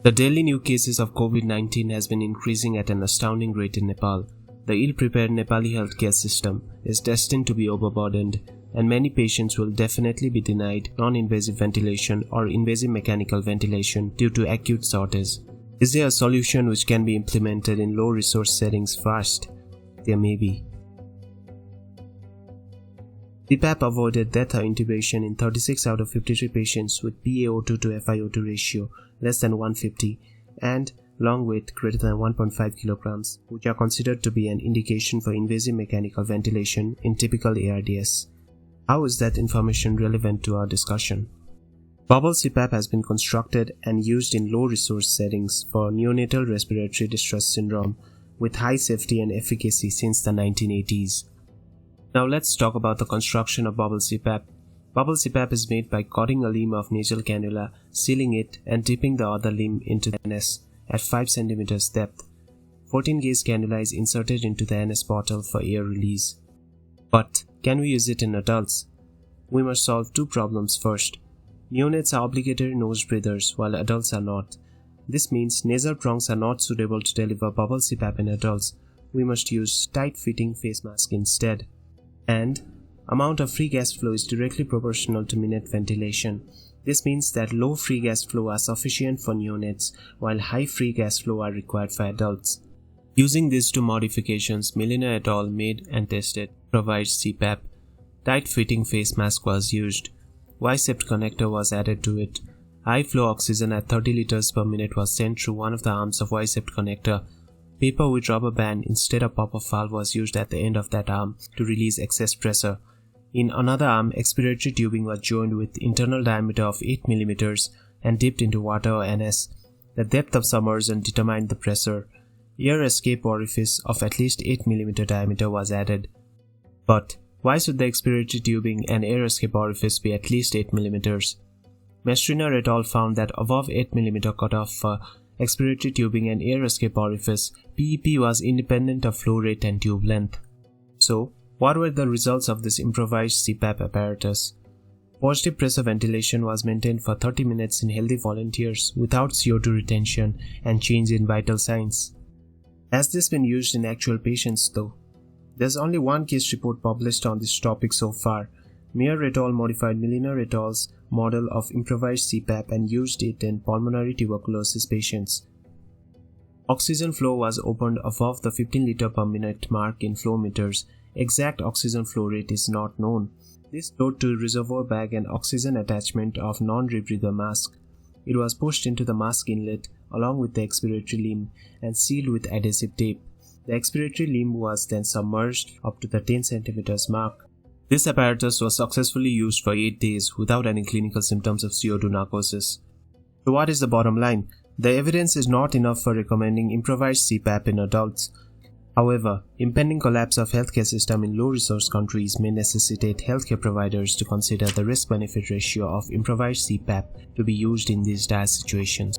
The daily new cases of COVID-19 has been increasing at an astounding rate in Nepal. The ill-prepared Nepali healthcare system is destined to be overburdened, and many patients will definitely be denied non-invasive ventilation or invasive mechanical ventilation due to acute shortage. Is there a solution which can be implemented in low-resource settings fast? There may be. CPAP avoided death or intubation in 36 out of 53 patients with PaO2 to FiO2 ratio less than 150 and lung weight greater than 1.5 kilograms, which are considered to be an indication for invasive mechanical ventilation in typical ARDS. How is that information relevant to our discussion? Bubble CPAP has been constructed and used in low-resource settings for neonatal respiratory distress syndrome with high safety and efficacy since the 1980s. Now let's talk about the construction of bubble CPAP. Bubble CPAP is made by cutting a limb of nasal cannula, sealing it, and dipping the other limb into the NS at 5 cm depth. 14-gauge cannula is inserted into the NS bottle for air release. But can we use it in adults? We must solve two problems first. Neonates are obligatory nose breathers while adults are not. This means nasal prongs are not suitable to deliver bubble CPAP in adults. We must use tight-fitting face mask instead. And amount of free gas flow is directly proportional to minute ventilation. This means that low free gas flow are sufficient for neonates while high free gas flow are required for adults. Using these two modifications, Milliner et al. Made and tested Improvised CPAP. Tight-fitting face mask was used. Y-shaped connector was added to it. High flow oxygen at 30 liters per minute was sent through one of the arms of Y-shaped connector. Paper with rubber band instead of pop-up valve was used at the end of that arm to release excess pressure. In another arm, expiratory tubing was joined with internal diameter of 8 mm and dipped into water or NS. The depth of submersion determined the pressure. Air escape orifice of at least 8 mm diameter was added. But why should the expiratory tubing and air escape orifice be at least 8 mm? Mestriner et al. Found that above 8 mm cutoff for expiratory tubing and air escape orifice, PEP was independent of flow rate and tube length. So, what were the results of this improvised CPAP apparatus? Positive pressure ventilation was maintained for 30 minutes in healthy volunteers without CO2 retention and change in vital signs. Has this been used in actual patients though? There's only one case report published on this topic so far. Meyer et al. Modified Milliner et al.'s model of improvised CPAP and used it in pulmonary tuberculosis patients. Oxygen flow was opened above the 15 liter per minute mark in flow meters. Exact oxygen flow rate is not known. This led to reservoir bag and oxygen attachment of non-rebreather mask. It was pushed into the mask inlet along with the expiratory limb and sealed with adhesive tape. The expiratory limb was then submerged up to the 10 cm mark. This apparatus was successfully used for 8 days without any clinical symptoms of CO2 narcosis. So what is the bottom line? The evidence is not enough for recommending improvised CPAP in adults. However, impending collapse of healthcare system in low-resource countries may necessitate healthcare providers to consider the risk-benefit ratio of improvised CPAP to be used in these dire situations.